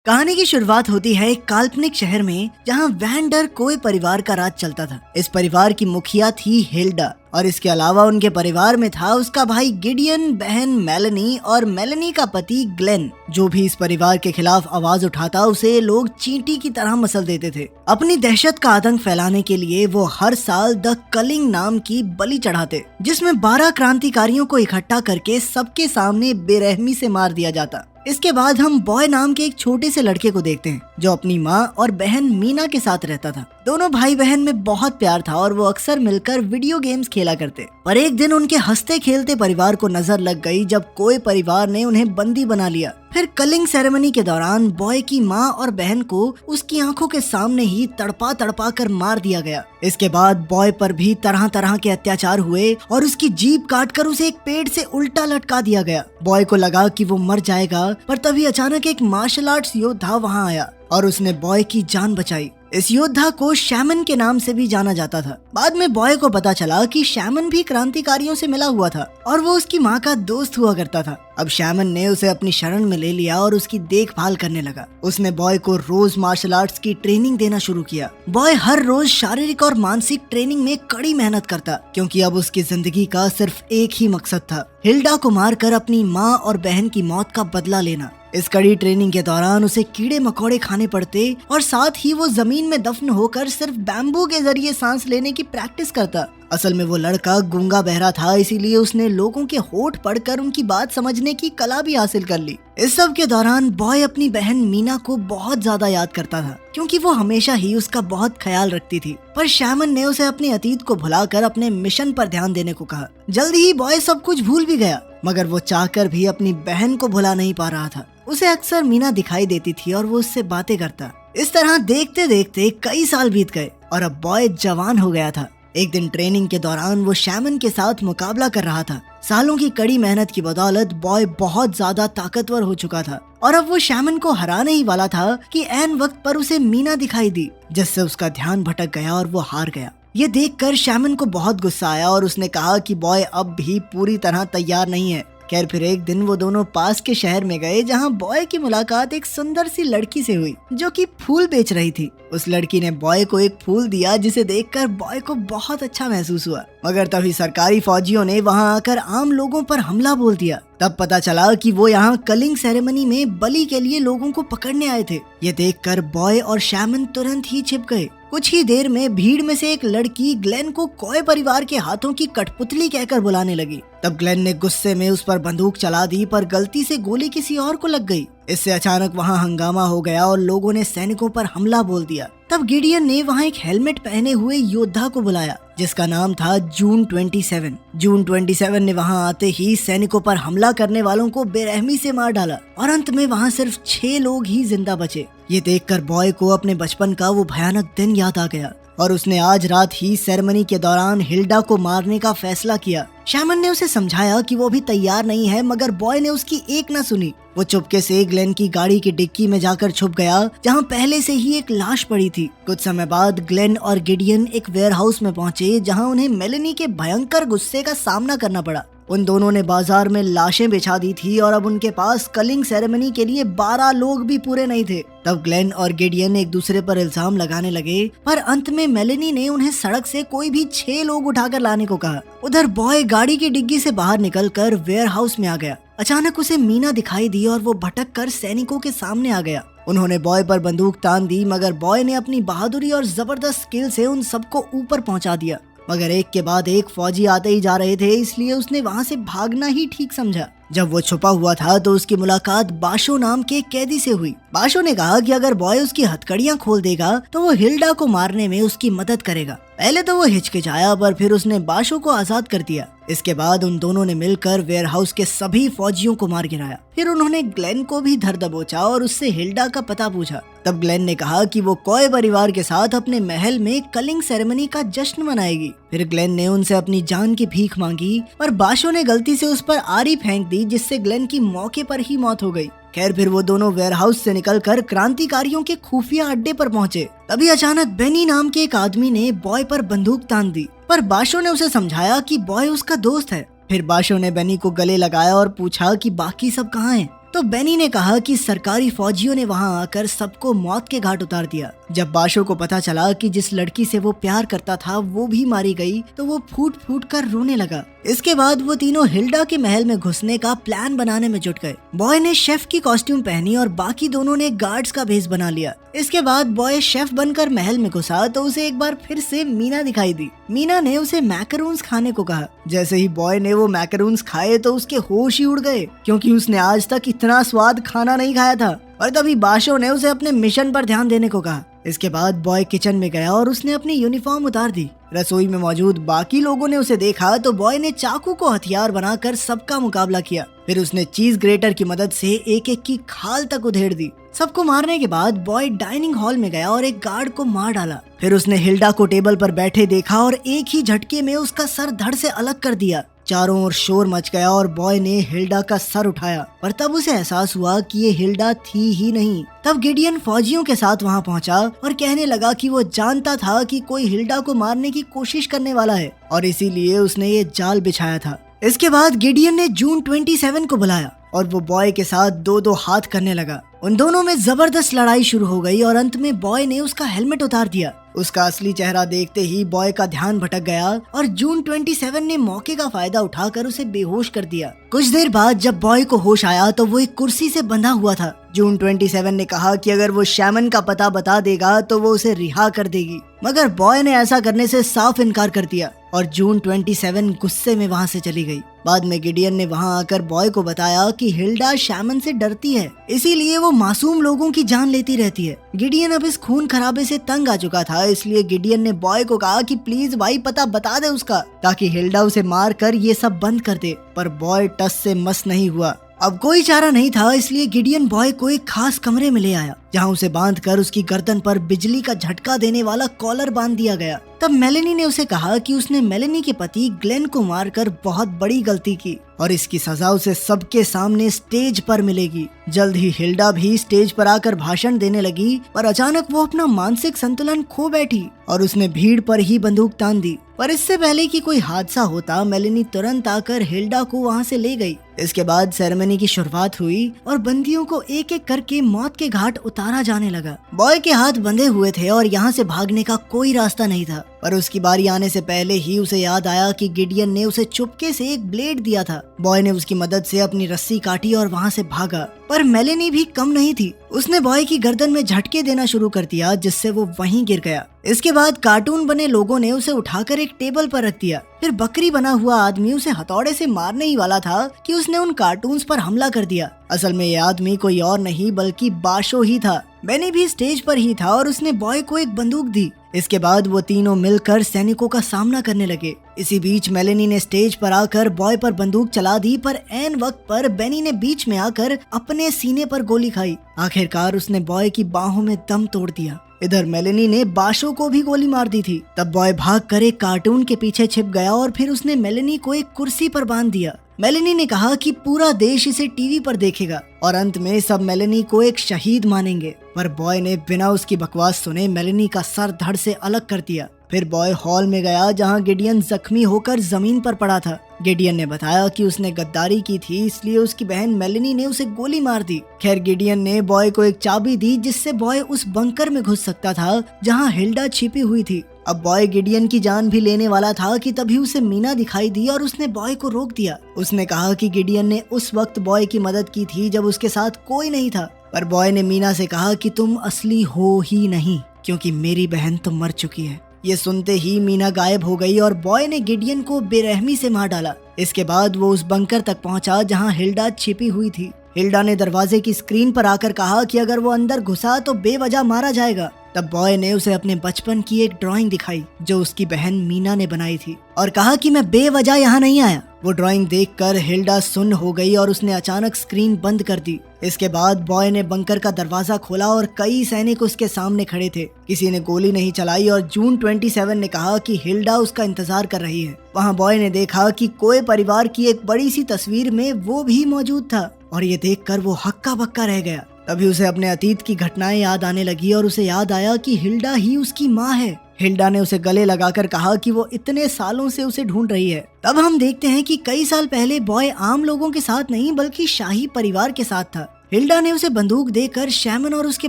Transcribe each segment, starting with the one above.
कहानी की शुरुआत होती है एक काल्पनिक शहर में जहां वैन डर कोय परिवार का राज चलता था। इस परिवार की मुखिया थी हिल्डा और इसके अलावा उनके परिवार में था उसका भाई गिडियन, बहन मेलेनी और मेलेनी का पति ग्लेन। जो भी इस परिवार के खिलाफ आवाज उठाता उसे लोग चींटी की तरह मसल देते थे। अपनी दहशत का आतंक फैलाने के लिए वो हर साल द कलिंग नाम की बलि चढ़ाते, जिसमें 12 क्रांतिकारियों को इकट्ठा करके सबके सामने बेरहमी से मार दिया जाता। इसके बाद हम बॉय नाम के एक छोटे से लड़के को देखते हैं जो अपनी माँ और बहन मीना के साथ रहता था। दोनों भाई बहन में बहुत प्यार था और वो अक्सर मिलकर वीडियो गेम्स खेला करते। पर एक दिन उनके हंसते खेलते परिवार को नजर लग गई जब कोई परिवार ने उन्हें बंदी बना लिया। फिर कलिंग सेरेमनी के दौरान बॉय की माँ और बहन को उसकी आंखों के सामने ही तड़पा तड़पा कर मार दिया गया। इसके बाद बॉय पर भी तरह तरह के अत्याचार हुए और उसकी जीभ काटकर उसे एक पेड़ से उल्टा लटका दिया गया। बॉय को लगा कि वो मर जाएगा, पर तभी अचानक एक मार्शल आर्ट्स योद्धा वहाँ आया और उसने बॉय की जान बचाई। इस योद्धा को शैमन के नाम से भी जाना जाता था। बाद में बॉय को पता चला कि शैमन भी क्रांतिकारियों से मिला हुआ था और वो उसकी माँ का दोस्त हुआ करता था। अब शैमन ने उसे अपनी शरण में ले लिया और उसकी देखभाल करने लगा। उसने बॉय को रोज मार्शल आर्ट्स की ट्रेनिंग देना शुरू किया। बॉय हर रोज शारीरिक और मानसिक ट्रेनिंग में कड़ी मेहनत करता, क्योंकि अब उसकी जिंदगी का सिर्फ एक ही मकसद था, हिल्डा को मारकर अपनी माँ और बहन की मौत का बदला लेना। इस कड़ी ट्रेनिंग के दौरान उसे कीड़े मकोड़े खाने पड़ते और साथ ही वो जमीन में दफन होकर सिर्फ बैम्बू के जरिए सांस लेने की प्रैक्टिस करता। असल में वो लड़का गूंगा बहरा था, इसीलिए उसने लोगों के होठ पढ़कर उनकी बात समझने की कला भी हासिल कर ली। इस सब के दौरान बॉय अपनी बहन मीना को बहुत ज्यादा याद करता था, क्योंकि वो हमेशा ही उसका बहुत ख्याल रखती थी। पर शैमन ने उसे अपने अतीत को भुलाकर अपने मिशन पर ध्यान देने को कहा। जल्दी ही बॉय सब कुछ भूल भी गया, मगर वो चाहकर भी अपनी बहन को भुला नहीं पा रहा था। उसे अक्सर मीना दिखाई देती थी और वो उससे बातें करता। इस तरह देखते देखते कई साल बीत गए और अब बॉय जवान हो गया था। एक दिन ट्रेनिंग के दौरान वो शैमन के साथ मुकाबला कर रहा था। सालों की कड़ी मेहनत की बदौलत बॉय बहुत ज्यादा ताकतवर हो चुका था और अब वो शैमन को हराने ही वाला था कि ऐन वक्त पर उसे मीना दिखाई दी, जिससे उसका ध्यान भटक गया और वो हार गया। ये देखकर शैमन को बहुत गुस्सा आया और उसने कहा कि बॉय अब भी पूरी तरह तैयार नहीं है। खैर, फिर एक दिन वो दोनों पास के शहर में गए जहां बॉय की मुलाकात एक सुंदर सी लड़की से हुई जो कि फूल बेच रही थी। उस लड़की ने बॉय को एक फूल दिया, जिसे देखकर बॉय को बहुत अच्छा महसूस हुआ। मगर तभी सरकारी फौजियों ने वहां आकर आम लोगों पर हमला बोल दिया। तब पता चला कि वो यहाँ कलिंग सेरेमनी में बलि के लिए लोगों को पकड़ने आए थे। ये देखकर बॉय और शैमन तुरंत ही छिप गए। कुछ ही देर में भीड़ में से एक लड़की ग्लेन को कोय परिवार के हाथों की कठपुतली कहकर बुलाने लगी। तब ग्लेन ने गुस्से में उस पर बंदूक चला दी, पर गलती से गोली किसी और को लग गई। इससे अचानक वहां हंगामा हो गया और लोगों ने सैनिकों पर हमला बोल दिया। तब गिडियन ने वहां एक हेलमेट पहने हुए योद्धा को बुलाया, जिसका नाम था जून 27। जून 27 ने वहां आते ही सैनिकों पर हमला करने वालों को बेरहमी से मार डाला और अंत में वहां सिर्फ 6 लोग ही जिंदा बचे। ये देखकर बॉय को अपने बचपन का वो भयानक दिन याद आ गया और उसने आज रात ही सेरेमनी के दौरान हिल्डा को मारने का फैसला किया। शैमन ने उसे समझाया कि वो भी तैयार नहीं है, मगर बॉय ने उसकी एक न सुनी। वो चुपके से ग्लेन की गाड़ी की डिक्की में जाकर छुप गया, जहां पहले से ही एक लाश पड़ी थी। कुछ समय बाद ग्लेन और गिडियन एक वेयरहाउस में पहुंचे, जहां उन्हें मेलेनी के भयंकर गुस्से का सामना करना पड़ा। उन दोनों ने बाजार में लाशें बिछा दी थी और अब उनके पास कलिंग सेरेमनी के लिए 12 लोग भी पूरे नहीं थे। तब ग्लेन और गिडियन एक दूसरे पर इल्जाम लगाने लगे, पर अंत में मेलेनी ने उन्हें सड़क से कोई भी 6 लोग उठाकर लाने को कहा। उधर बॉय गाड़ी की डिग्गी से बाहर निकलकर वेयरहाउस में आ गया। अचानक उसे मीना दिखाई दी और वो भटक कर सैनिकों के सामने आ गया। उन्होंने बॉय पर बंदूक तान दी, मगर बॉय ने अपनी बहादुरी और जबरदस्त स्किल से उन सबको ऊपर पहुंचा दिया। मगर एक के बाद एक फौजी आते ही जा रहे थे, इसलिए उसने वहां से भागना ही ठीक समझा। जब वो छुपा हुआ था तो उसकी मुलाकात बाशो नाम के कैदी से हुई। बाशो ने कहा कि अगर बॉय उसकी हथकड़ियां खोल देगा तो वो हिल्डा को मारने में उसकी मदद करेगा। पहले तो वो हिचकिचाया, पर फिर उसने बाशो को आजाद कर दिया। इसके बाद उन दोनों ने मिलकर वेयरहाउस के सभी फौजियों को मार गिराया। फिर उन्होंने ग्लेन को भी धर दबोचा और उससे हिल्डा का पता पूछा। तब ग्लेन ने कहा कि वो कोय परिवार के साथ अपने महल में कलिंग सेरेमनी का जश्न मनाएगी। फिर ग्लेन ने उनसे अपनी जान की भीख मांगी, पर बाशो ने गलती से उस पर आरी फेंक दी, जिससे ग्लेन की मौके पर ही मौत हो गई। खैर, फिर वो दोनों वेयरहाउस से निकलकर क्रांतिकारियों के खुफिया अड्डे पर पहुंचे। तभी अचानक बेनी नाम के एक आदमी ने बॉय पर बंदूक तान दी, पर बाशो ने उसे समझाया कि बॉय उसका दोस्त है। फिर बाशो ने बेनी को गले लगाया और पूछा कि बाकी सब कहाँ हैं। तो बेनी ने कहा कि सरकारी फौजियों ने वहां आकर सबको मौत के घाट उतार दिया। जब बाशो को पता चला कि जिस लड़की से वो प्यार करता था वो भी मारी गई तो वो फूट फूट कर रोने लगा। इसके बाद वो तीनों हिल्डा के महल में घुसने का प्लान बनाने में जुट गए। बॉय ने शेफ की कॉस्ट्यूम पहनी और बाकी दोनों ने गार्ड्स का भेष बना लिया। इसके बाद बॉय शेफ बनकर महल में घुसा तो उसे एक बार फिर से मीना दिखाई दी। मीना ने उसे मैकरून्स खाने को कहा। जैसे ही बॉय ने वो मैकरून्स खाए तो उसके होश ही उड़ गए, क्योंकि उसने आज तक इतना स्वाद खाना नहीं खाया था। और तभी बाशो ने उसे अपने मिशन पर ध्यान देने को कहा। इसके बाद बॉय किचन में गया और उसने अपनी यूनिफॉर्म उतार दी। रसोई में मौजूद बाकी लोगों ने उसे देखा तो बॉय ने चाकू को हथियार बनाकर सबका मुकाबला किया। फिर उसने चीज ग्रेटर की मदद से एक एक की खाल तक उधेड़ दी। सबको मारने के बाद बॉय डाइनिंग हॉल में गया और एक गार्ड को मार डाला। फिर उसने हिल्डा को टेबल पर बैठे देखा और एक ही झटके में उसका सर धड़ से अलग कर दिया। चारों ओर शोर मच गया और बॉय ने हिल्डा का सर उठाया, पर तब उसे एहसास हुआ कि ये हिल्डा थी ही नहीं। तब गिडियन फौजियों के साथ वहां पहुंचा और कहने लगा कि वो जानता था कि कोई हिल्डा को मारने की कोशिश करने वाला है और इसीलिए उसने ये जाल बिछाया था। इसके बाद गिडियन ने जून 27 को बुलाया और वो बॉय के साथ दो दो हाथ करने लगा। उन दोनों में जबरदस्त लड़ाई शुरू हो गई और अंत में बॉय ने उसका हेलमेट उतार दिया। उसका असली चेहरा देखते ही बॉय का ध्यान भटक गया और जून 27 ने मौके का फायदा उठाकर उसे बेहोश कर दिया। कुछ देर बाद जब बॉय को होश आया तो वो एक कुर्सी से बंधा हुआ था। जून 27 ने कहा कि अगर वो शैमन का पता बता देगा तो वो उसे रिहा कर देगी, मगर बॉय ने ऐसा करने से साफ इनकार कर दिया और जून 27 गुस्से में वहां से चली गई। बाद में गिडियन ने वहां आकर बॉय को बताया कि हिल्डा शैमन से डरती है, इसीलिए वो मासूम लोगों की जान लेती रहती है। गिडियन अब इस खून खराबे से तंग आ चुका था, इसलिए गिडियन ने बॉय को कहा कि प्लीज भाई पता बता दे उसका, ताकि हिल्डा उसे मार कर ये सब बंद कर दे। पर बॉय टस से मस नहीं हुआ। अब कोई चारा नहीं था, इसलिए गिडियन बॉय को एक खास कमरे में ले आया, जहां उसे बांधकर उसकी गर्दन पर बिजली का झटका देने वाला कॉलर बांध दिया गया। तब मेलेनी ने उसे कहा कि उसने मेलेनी के पति ग्लेन को मारकर बहुत बड़ी गलती की और इसकी सजा उसे सबके सामने स्टेज पर मिलेगी। जल्द ही हिल्डा भी स्टेज पर आकर भाषण देने लगी, पर अचानक वो अपना मानसिक संतुलन खो बैठी और उसने भीड़ पर ही बंदूक तान दी। पर इससे पहले कि कोई हादसा होता, मेलेनी तुरंत आकर हिल्डा को वहां से ले गई। इसके बाद सेरेमनी की शुरुआत हुई और बंदियों को एक एक करके मौत के घाट उतारा जाने लगा। बॉय के हाथ बंधे हुए थे और यहाँ से भागने का कोई रास्ता नहीं था, पर उसकी बारी आने से पहले ही उसे याद आया कि गिडियन ने उसे चुपके से एक ब्लेड दिया था। बॉय ने उसकी मदद से अपनी रस्सी काटी और वहाँ से भागा, पर मेलेनी भी कम नहीं थी। उसने बॉय की गर्दन में झटके देना शुरू कर दिया, जिससे वो वहीं गिर गया। इसके बाद कार्टून बने लोगों ने उसे उठाकर एक टेबल पर रख दिया। फिर बकरी बना हुआ आदमी उसे हथौड़े से मारने ही वाला था कि उसने उन कार्टून्स पर हमला कर दिया। असल में ये आदमी कोई और नहीं बल्कि बाशो ही था। बेनी भी स्टेज पर ही था और उसने बॉय को एक बंदूक दी। इसके बाद वो तीनों मिलकर सैनिकों का सामना करने लगे। इसी बीच मेलेनी ने स्टेज पर आकर बॉय पर बंदूक चला दी, पर ऐन वक्त पर बेनी ने बीच में आकर अपने सीने पर गोली खाई। आखिरकार उसने बॉय की बाहों में दम तोड़ दिया। इधर मेलेनी ने बाशो को भी गोली मार दी थी। तब बॉय भागकर एक कार्टून के पीछे छिप गया और फिर उसने मेलेनी को एक कुर्सी पर बांध दिया। मेलेनी ने कहा कि पूरा देश इसे टीवी पर देखेगा और अंत में सब मेलेनी को एक शहीद मानेंगे। पर बॉय ने बिना उसकी बकवास सुने मेलेनी का सर धड़ से अलग कर दिया। फिर बॉय हॉल में गया, जहां गिडियन जख्मी होकर जमीन पर पड़ा था। गिडियन ने बताया कि उसने गद्दारी की थी, इसलिए उसकी बहन मेलेनी ने उसे गोली मार दी। खैर गिडियन ने बॉय को एक चाबी दी, जिससे बॉय उस बंकर में घुस सकता था जहां हिल्डा छिपी हुई थी। अब बॉय गिडियन की जान भी लेने वाला था कि तभी उसे मीना दिखाई दी और उसने बॉय को रोक दिया। उसने कहा कि गिडियन ने उस वक्त बॉय की मदद की थी जब उसके साथ कोई नहीं था। पर बॉय ने मीना से कहा कि तुम असली हो ही नहीं, क्योंकि मेरी बहन तो मर चुकी है। ये सुनते ही मीना गायब हो गई और बॉय ने गिडियन को बेरहमी से मार डाला। इसके बाद वो उस बंकर तक पहुंचा जहां हिल्डा छिपी हुई थी। हिल्डा ने दरवाजे की स्क्रीन पर आकर कहा कि अगर वो अंदर घुसा तो बेवजह मारा जाएगा। तब बॉय ने उसे अपने बचपन की एक ड्राइंग दिखाई जो उसकी बहन मीना ने बनाई थी और कहा कि मैं बेवजह यहाँ नहीं आया। वो ड्राइंग देखकर हिल्डा सुन्न हो गई और उसने अचानक स्क्रीन बंद कर दी। इसके बाद बॉय ने बंकर का दरवाजा खोला और कई सैनिक उसके सामने खड़े थे। किसी ने गोली नहीं चलाई और जून 27 ने कहा कि हिल्डा उसका इंतजार कर रही है। वहाँ बॉय ने देखा कि कोई परिवार की एक बड़ी सी तस्वीर में वो भी मौजूद था और ये देखकर वो हक्का बक्का रह गया। तभी उसे अपने अतीत की घटनाएं याद आने लगी और उसे याद आया कि हिल्डा ही उसकी माँ है। हिल्डा ने उसे गले लगाकर कहा कि वो इतने सालों से उसे ढूंढ रही है। तब हम देखते हैं कि कई साल पहले बॉय आम लोगों के साथ नहीं बल्कि शाही परिवार के साथ था। हिल्डा ने उसे बंदूक देकर शैमन और उसके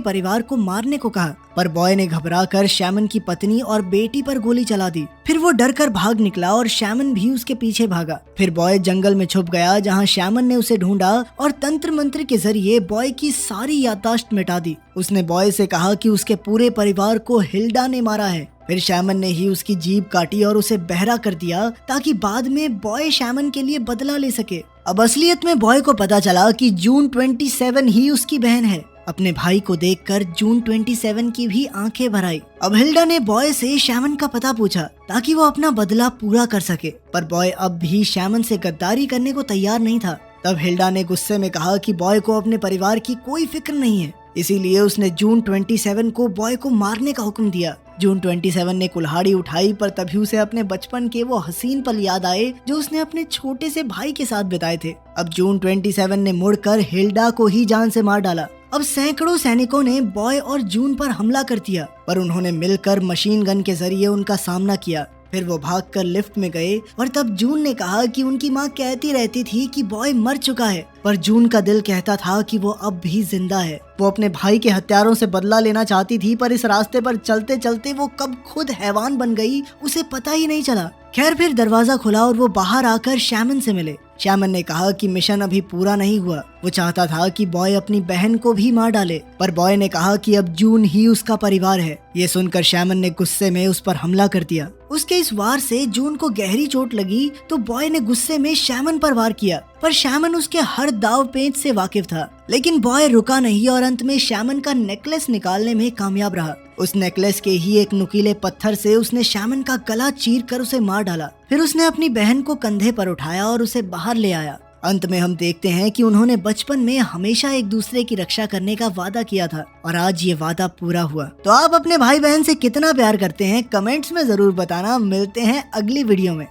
परिवार को मारने को कहा, पर बॉय ने घबराकर शैमन की पत्नी और बेटी पर गोली चला दी। फिर वो डरकर भाग निकला और शैमन भी उसके पीछे भागा। फिर बॉय जंगल में छुप गया जहां शैमन ने उसे ढूंढा और तंत्र मंत्र के जरिए बॉय की सारी याददाश्त मिटा दी। उसने बॉय से कहा कि उसके पूरे परिवार को हिल्डा ने मारा है। फिर शैमन ने ही उसकी जीभ काटी और उसे बहरा कर दिया ताकि बाद में बॉय शैमन के लिए बदला ले सके। अब असलियत में बॉय को पता चला कि जून 27 ही उसकी बहन है। अपने भाई को देखकर जून 27 की भी आंखें भर आई। अब हिल्डा ने बॉय से शैमन का पता पूछा ताकि वो अपना बदला पूरा कर सके, पर बॉय अब भी शैमन से गद्दारी करने को तैयार नहीं था। तब हिल्डा ने गुस्से में कहा कि बॉय को अपने परिवार की कोई फिक्र नहीं है, इसीलिए उसने जून 27 को बॉय को मारने का हुक्म दिया। जून 27 ने कुल्हाड़ी उठाई, पर तभी उसे अपने बचपन के वो हसीन पल याद आए जो उसने अपने छोटे से भाई के साथ बिताए थे। अब जून 27 ने मुड़कर हिल्डा को ही जान से मार डाला। अब सैकड़ों सैनिकों ने बॉय और जून पर हमला कर दिया, पर उन्होंने मिलकर मशीन गन के जरिए उनका सामना किया। फिर वो भागकर लिफ्ट में गए और तब जून ने कहा कि उनकी माँ कहती रहती थी कि बॉय मर चुका है, पर जून का दिल कहता था कि वो अब भी जिंदा है। वो अपने भाई के हत्यारों से बदला लेना चाहती थी, पर इस रास्ते पर चलते चलते वो कब खुद हैवान बन गई उसे पता ही नहीं चला। खैर फिर दरवाजा खुला और वो बाहर आकर शैमन से मिले। शैमन ने कहा कि मिशन अभी पूरा नहीं हुआ। वो चाहता था कि बॉय अपनी बहन को भी मार डाले, पर बॉय ने कहा कि अब जून ही उसका परिवार है। ये सुनकर शैमन ने गुस्से में उस पर हमला कर दिया। उसके इस वार से जून को गहरी चोट लगी तो बॉय ने गुस्से में शैमन पर वार किया, पर शैमन उसके हर दाव पेच से वाकिफ था। लेकिन बॉय रुका नहीं और अंत में शैमन का नेकलेस निकालने में कामयाब रहा। उस नेकलेस के ही एक नुकीले पत्थर से उसने शैमन का गला चीर कर उसे मार डाला। फिर उसने अपनी बहन को कंधे पर उठाया और उसे बाहर ले आया। अंत में हम देखते हैं कि उन्होंने बचपन में हमेशा एक दूसरे की रक्षा करने का वादा किया था और आज ये वादा पूरा हुआ। तो आप अपने भाई बहन से कितना प्यार करते हैं कमेंट्स में जरूर बताना। मिलते हैं अगली वीडियो में।